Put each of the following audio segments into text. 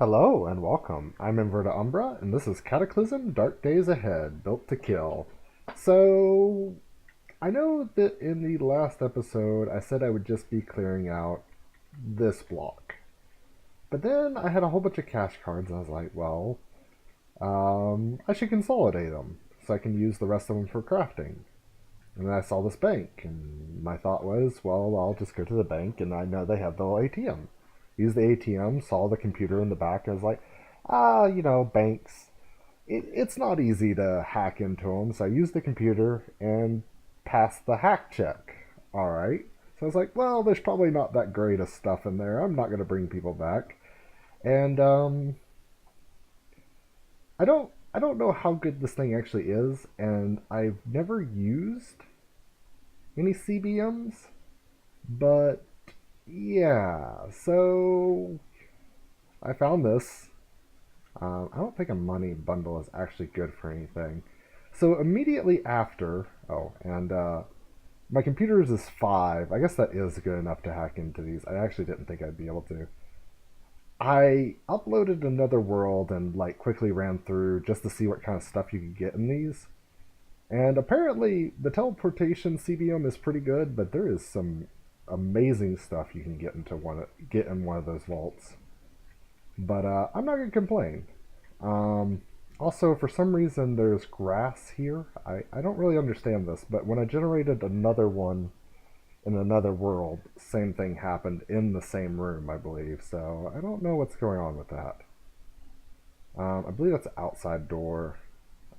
Hello and welcome. I'm Inverta Umbra, and this is Cataclysm Dark Days Ahead, built to kill. So, I know that in the last episode I said I would just be clearing out this block. But then I had a whole bunch of cash cards, and I was like, well, I should consolidate them so I can use the rest of them for crafting. And then I saw this bank, and my thought was, well, I'll just go to the bank, and I know they have the little ATM. Use the ATM, saw the computer in the back. I was like, banks. It's not easy to hack into them. So I used the computer and passed the hack check. All right. So I was like, well, there's probably not that great of stuff in there. I'm not going to bring people back. And I don't know how good this thing actually is, and I've never used any CBMs, but yeah. So I found this. I don't think a money bundle is actually good for anything. So immediately after, my computer's is 5. I guess that is good enough to hack into these. I actually didn't think I'd be able to. I uploaded another world and like quickly ran through just to see what kind of stuff you could get in these. And apparently the teleportation CBM is pretty good, but there is some amazing stuff you can get in one of those vaults. But I'm not gonna complain. Also, for some reason, there's grass here. I don't really understand this, but when I generated another one in another world, same thing happened in the same room, I believe. So I don't know what's going on with that. I believe that's an outside door.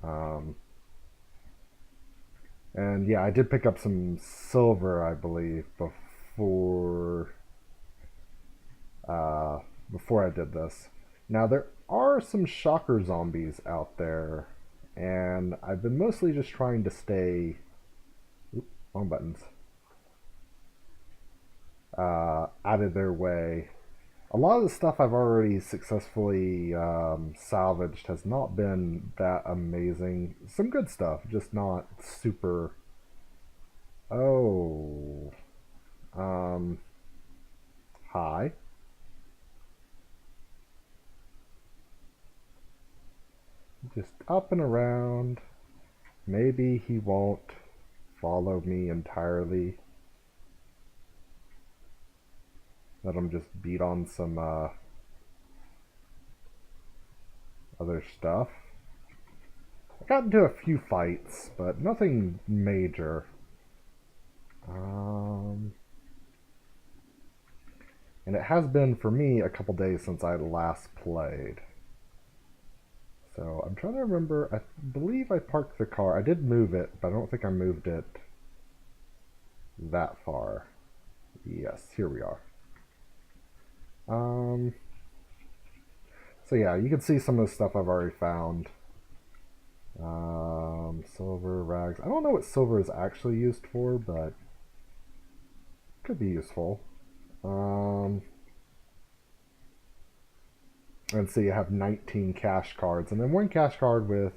Um, and yeah, I did pick up some silver, I believe, uh, before I did this. Now there are some shocker zombies out there, and I've been mostly just trying to stay. Oop, wrong buttons. Out of their way. A lot of the stuff I've already successfully salvaged has not been that amazing. Some good stuff, just not super. Oh, um, hi. Just up and around. Maybe he won't follow me entirely. Let him just beat on some other stuff. I got into a few fights, but nothing major. Um, and it has been for me a couple days since I last played. So I'm trying to remember. I believe I parked the car. I did move it, but I don't think I moved it that far. Yes, here we are. Um, so yeah, you can see some of the stuff I've already found. Silver rags. I don't know what silver is actually used for, but could be useful. Um, and so you have 19 cash cards, and then one cash card with.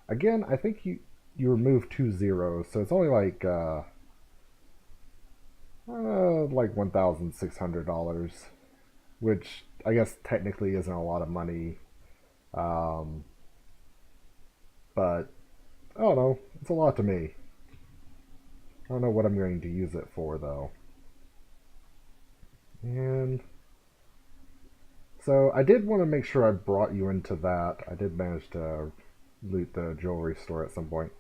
Again, I think you remove 2 zeros, so it's only like $1,600, which I guess technically isn't a lot of money. Um, but I don't know. It's a lot to me. I don't know what I'm going to use it for though. And so I did want to make sure I brought you into that. I did manage to loot the jewelry store at some point.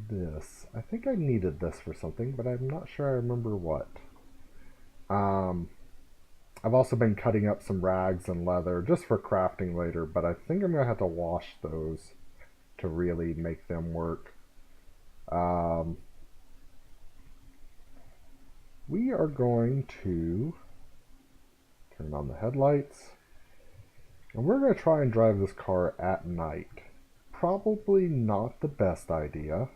This. I think I needed this for something, but I'm not sure I remember what. Um, I've also been cutting up some rags and leather just for crafting later, but I think I'm going to have to wash those to really make them work. Um, we are going to turn on the headlights, and we're going to try and drive this car at night. Probably not the best idea.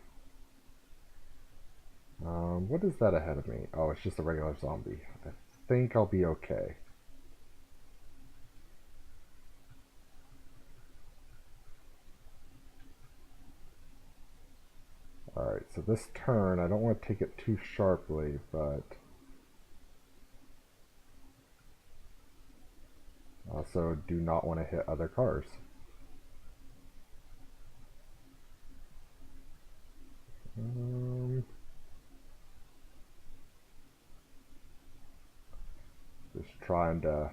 What is that ahead of me? Oh, it's just a regular zombie. I think I'll be okay. Alright, so this turn, I don't want to take it too sharply, but Also, do not want to hit other cars. Just trying to...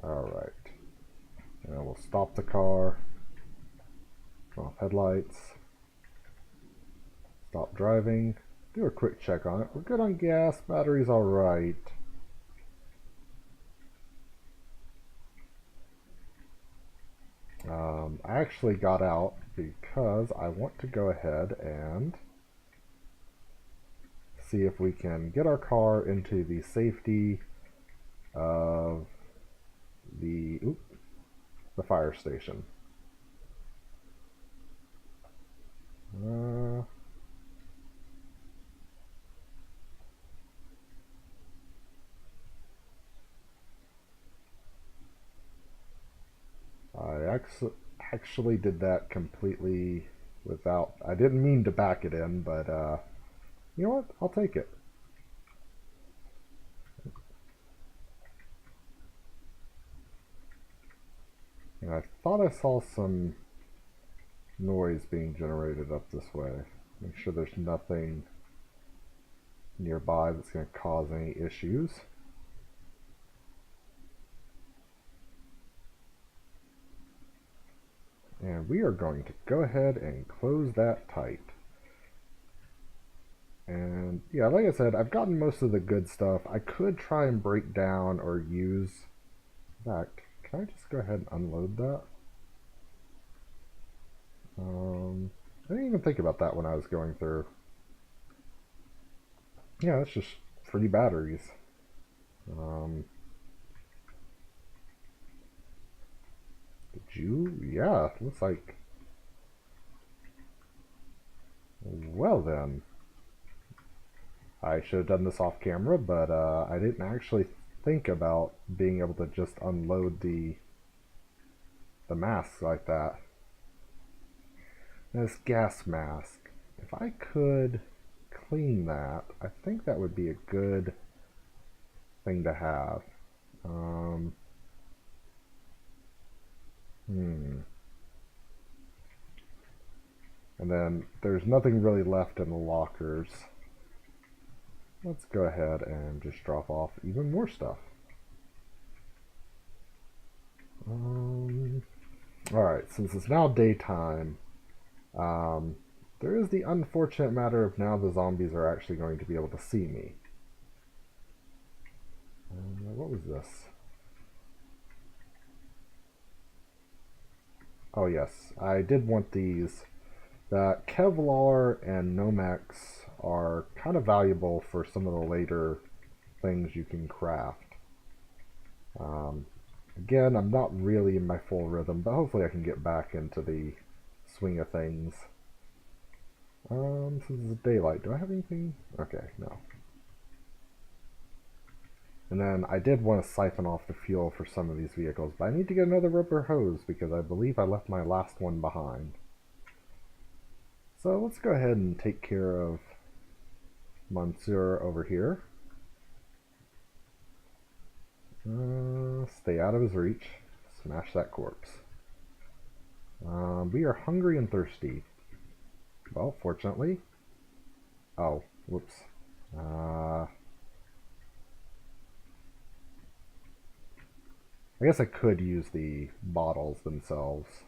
Alright. And we'll stop the car. Turn off headlights. Stop driving. Do a quick check on it. We're good on gas. Battery's alright. I actually got out because I want to go ahead and see if we can get our car into the safety of the fire station. I actually did that completely without... I didn't mean to back it in, but you know what? I'll take it. And I thought I saw some noise being generated up this way. Make sure there's nothing nearby that's going to cause any issues. And we are going to go ahead and close that tight. And yeah, like I said, I've gotten most of the good stuff. I could try and break down or use... In fact, can I just go ahead and unload that? I didn't even think about that when I was going through. Yeah, that's just free batteries. Did you? Yeah, looks like... Well then. I should have done this off camera, but I didn't actually think about being able to just unload the mask like that. This gas mask. If I could clean that, I think that would be a good thing to have. And then there's nothing really left in the lockers. Let's go ahead and just drop off even more stuff. Alright, since it's now daytime, there is the unfortunate matter of now the zombies are actually going to be able to see me. What was this? Oh yes, I did want these. The Kevlar and Nomex are kind of valuable for some of the later things you can craft. Again, I'm not really in my full rhythm, but hopefully I can get back into the swing of things. Since it's daylight, do I have anything? Okay, no. And then I did want to siphon off the fuel for some of these vehicles, but I need to get another rubber hose because I believe I left my last one behind. So let's go ahead and take care of Monsieur over here. Stay out of his reach. Smash that corpse. We are hungry and thirsty. Well, fortunately... Oh, whoops. I guess I could use the bottles themselves.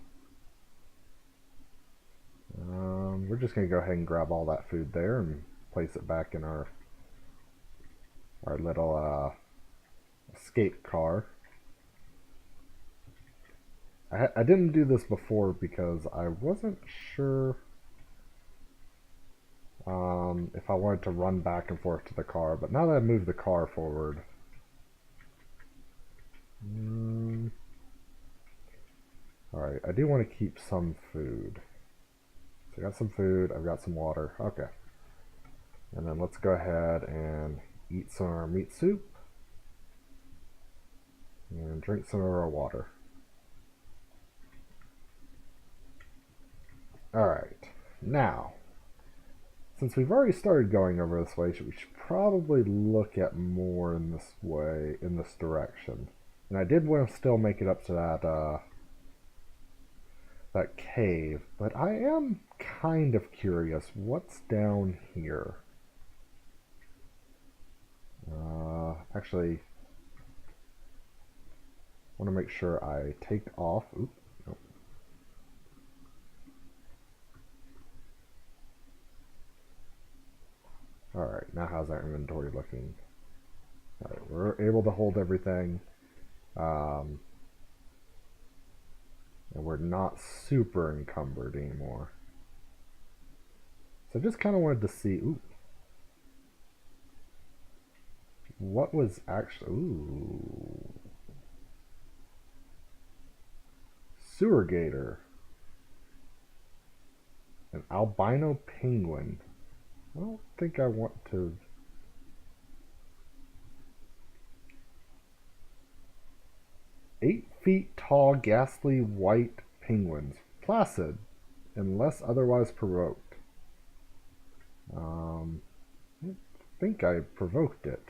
We're just going to go ahead and grab all that food there and place it back in our little escape car. I didn't do this before because I wasn't sure if I wanted to run back and forth to the car, but now that I've moved the car forward... Alright, I do want to keep some food. So I got some food, I've got some water. Okay. And then let's go ahead and eat some of our meat soup. And drink some of our water. Alright. Now, Since we've already started going over this way, we should probably look at more in this way, in this direction. And I did want to still make it up to that cave, but I am kind of curious what's down here. Actually, I want to make sure I take off. Oops, nope. Alright, now how's our inventory looking? Alright, we're able to hold everything. And we're not super encumbered anymore. So I just kind of wanted to see, ooh, what was actually, ooh, sewer gator, an albino penguin. I don't think I want to. 8 feet tall, ghastly white penguins, placid, unless otherwise provoked. I think I provoked it.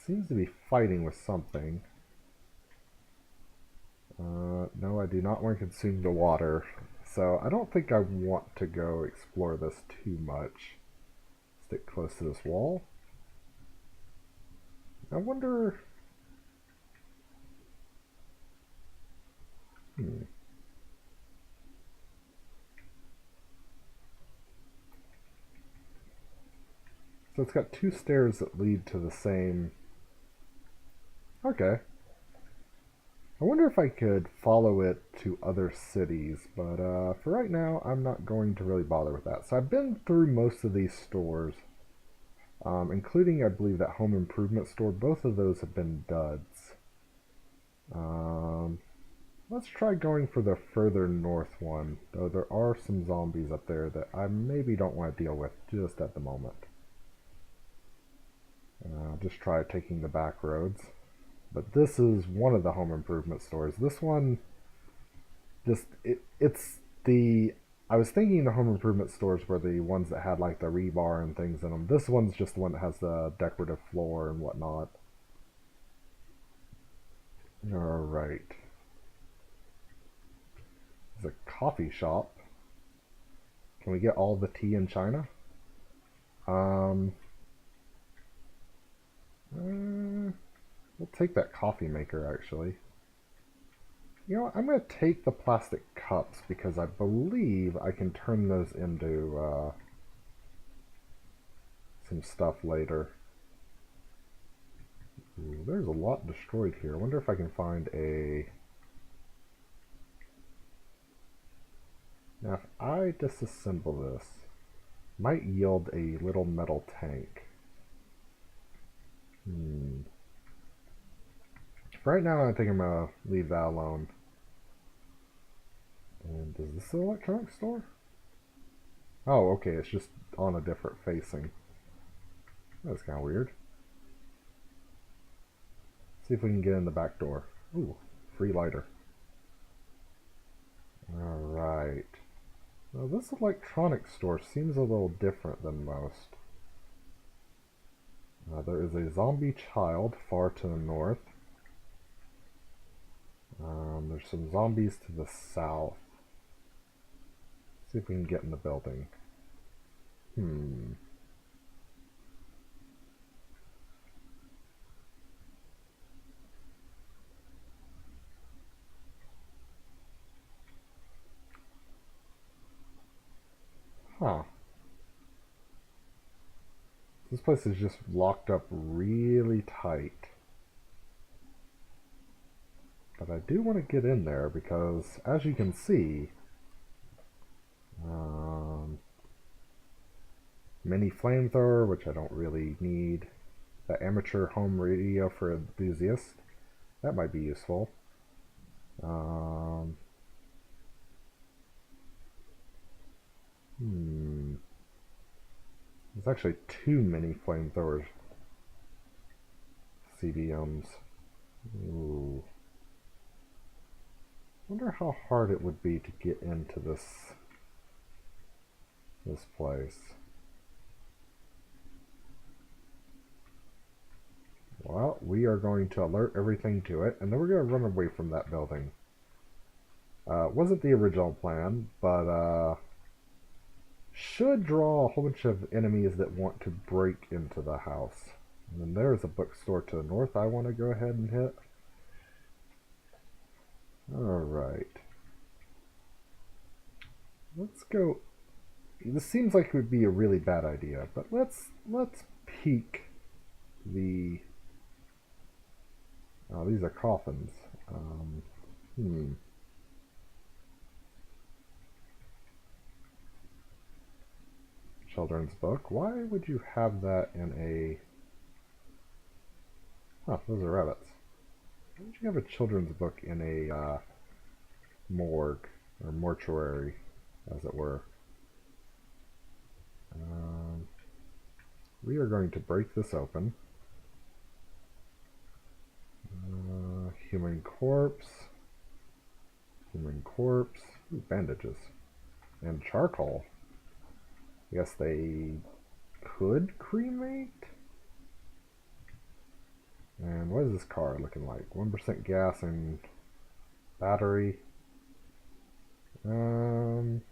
Seems to be fighting with something. No, I do not want to consume the water, so I don't think I want to go explore this too much. Stick close to this wall. I wonder. So it's got 2 stairs that lead to the same. Okay. I wonder if I could follow it to other cities, but for right now, I'm not going to really bother with that. So I've been through most of these stores, including, I believe, that home improvement store. Both of those have been duds. Let's try going for the further north one, though there are some zombies up there that I maybe don't want to deal with just at the moment. Just try taking the back roads. But this is one of the home improvement stores. This one, it's the. I was thinking the home improvement stores were the ones that had like the rebar and things in them. This one's just the one that has the decorative floor and whatnot. Alright. There's a coffee shop. Can we get all the tea in China? We'll take that coffee maker, actually. You know what? I'm going to take the plastic cups because I believe I can turn those into some stuff later. Ooh, there's a lot destroyed here. I wonder if I can find a... Now, if I disassemble this, might yield a little metal tank. Right now, I think I'm going to leave that alone. And is this an electronics store? Oh, okay, it's just on a different facing. That's kind of weird. See if we can get in the back door. Ooh, free lighter. Alright. Now this electronics store seems a little different than most. There is a zombie child far to the north. There's some zombies to the south. See if we can get in the building. Huh. This place is just locked up really tight. But I do want to get in there because, as you can see, mini flamethrower, which I don't really need. The amateur home radio for enthusiasts. That might be useful. There's actually 2 mini flamethrowers. CBMs. Ooh. Wonder how hard it would be to get into this this place? Well, we are going to alert everything to it, and then we're going to run away from that building. Wasn't the original plan, but should draw a whole bunch of enemies that want to break into the house. And then there's a bookstore to the north I want to go ahead and hit. Alright. Let's go. This seems like it would be a really bad idea, but let's peek the... Oh, these are coffins. Children's book. Why would you have that in a... Oh, those are rabbits. Why would you have a children's book in a morgue or mortuary, as it were? We are going to break this open. Human corpse. Human corpse. Ooh, bandages. And charcoal. I guess they could cremate? And what is this car looking like? 1% gas and battery. And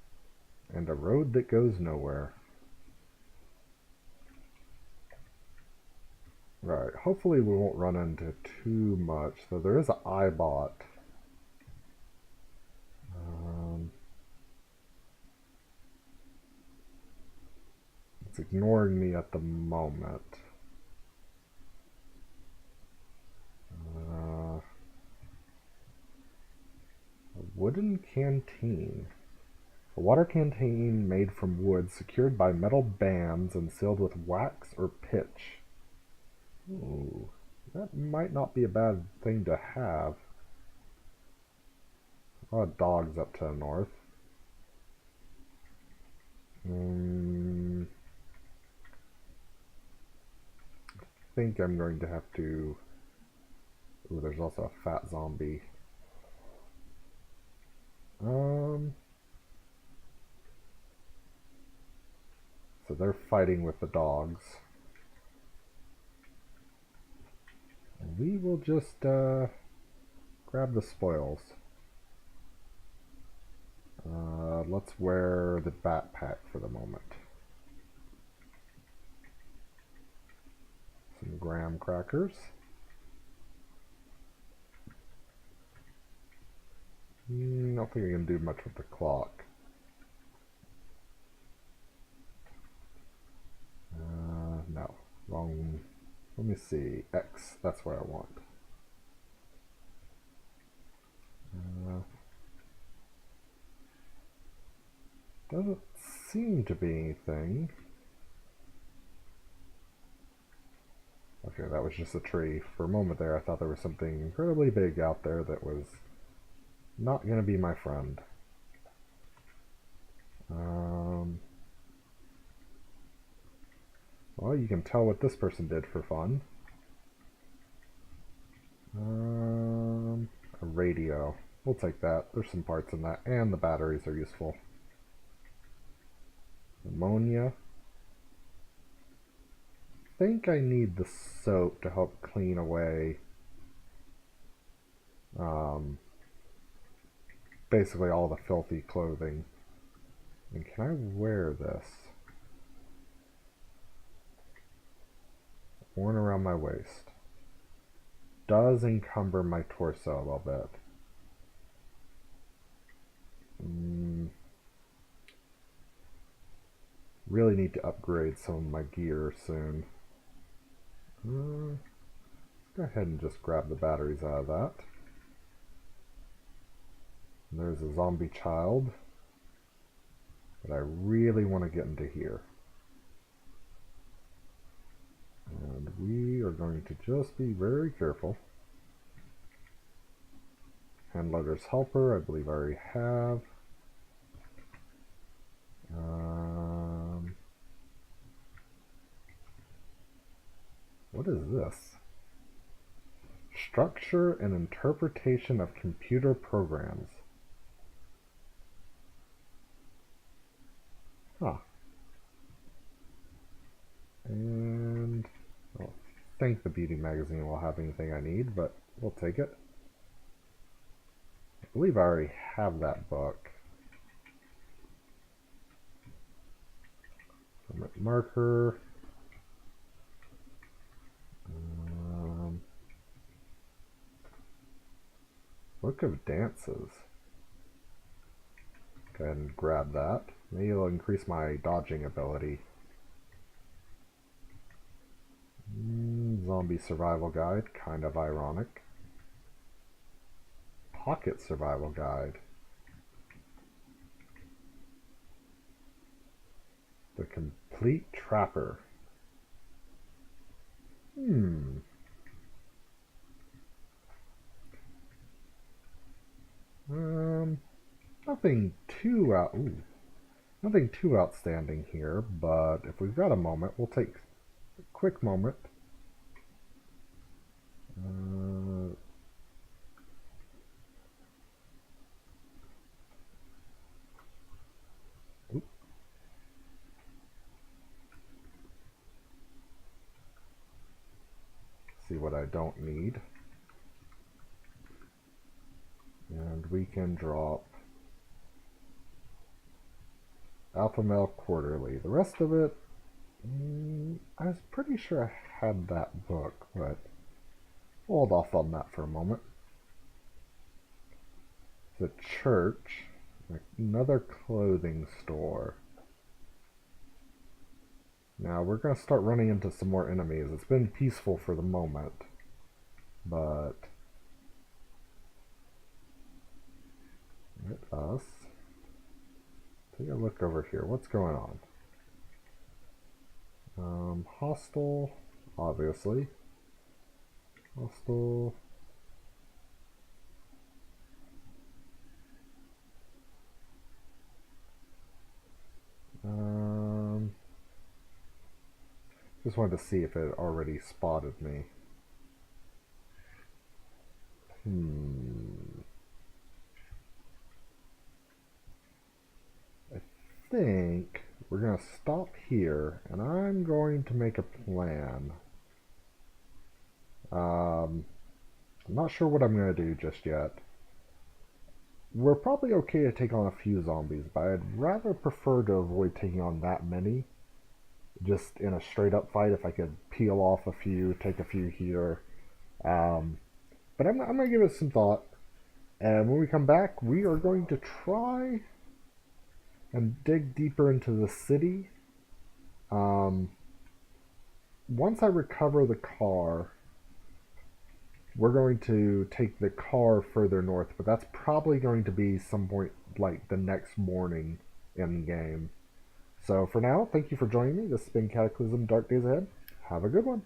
a road that goes nowhere. Right, hopefully we won't run into too much, though there is an iBot. It's ignoring me at the moment. A wooden canteen. A water canteen made from wood, secured by metal bands and sealed with wax or pitch. Ooh, that might not be a bad thing to have. A lot of dogs up to the north. I think I'm going to have to... Ooh, there's also a fat zombie. So they're fighting with the dogs. And we will just grab the spoils. Let's wear the backpack for the moment. Some graham crackers. I don't think I can do much with the clock. No, wrong. Let me see. X, that's what I want. Doesn't seem to be anything. Okay, that was just a tree. For a moment there, I thought there was something incredibly big out there that was not going to be my friend. Well, you can tell what this person did for fun. A radio. We'll take that. There's some parts in that, and the batteries are useful. Ammonia. I think I need the soap to help clean away basically all the filthy clothing. And can I wear this? Worn around my waist. Does encumber my torso a little bit. Really need to upgrade some of my gear soon. Go ahead and just grab the batteries out of that. And there's a zombie child. But I really want to get into here. And we are going to just be very careful. Handloader's helper, I believe I already have. What is this? Structure and interpretation of computer programs. Huh. And I don't think the beauty magazine will have anything I need, but we'll take it. I believe I already have that book. Marker. Book of Dances. Go ahead and grab that. Maybe it'll increase my dodging ability. Zombie Survival Guide, kind of ironic. Pocket Survival Guide. The Complete Trapper. Nothing too nothing too outstanding here, but if we've got a moment, we'll take a quick moment. See what I don't need. And we can drop Alpha Male Quarterly. The rest of it, I was pretty sure I had that book, but hold off on that for a moment. It's a church, another clothing store. Now we're going to start running into some more enemies. It's been peaceful for the moment, but let us take a look over here. What's going on? Hostile, obviously. Hostile. Just wanted to see if it already spotted me. I think we're going to stop here, and I'm going to make a plan. I'm not sure what I'm going to do just yet. We're probably okay to take on a few zombies, but I'd rather prefer to avoid taking on that many. Just in a straight up fight, if I could peel off a few, take a few here. But I'm going to give it some thought. And when we come back, we are going to try and dig deeper into the city. Once I recover the car, we're going to take the car further north, but that's probably going to be some point like the next morning in the game. So for now, thank you for joining me. This has been Cataclysm Dark Days Ahead. Have a good one.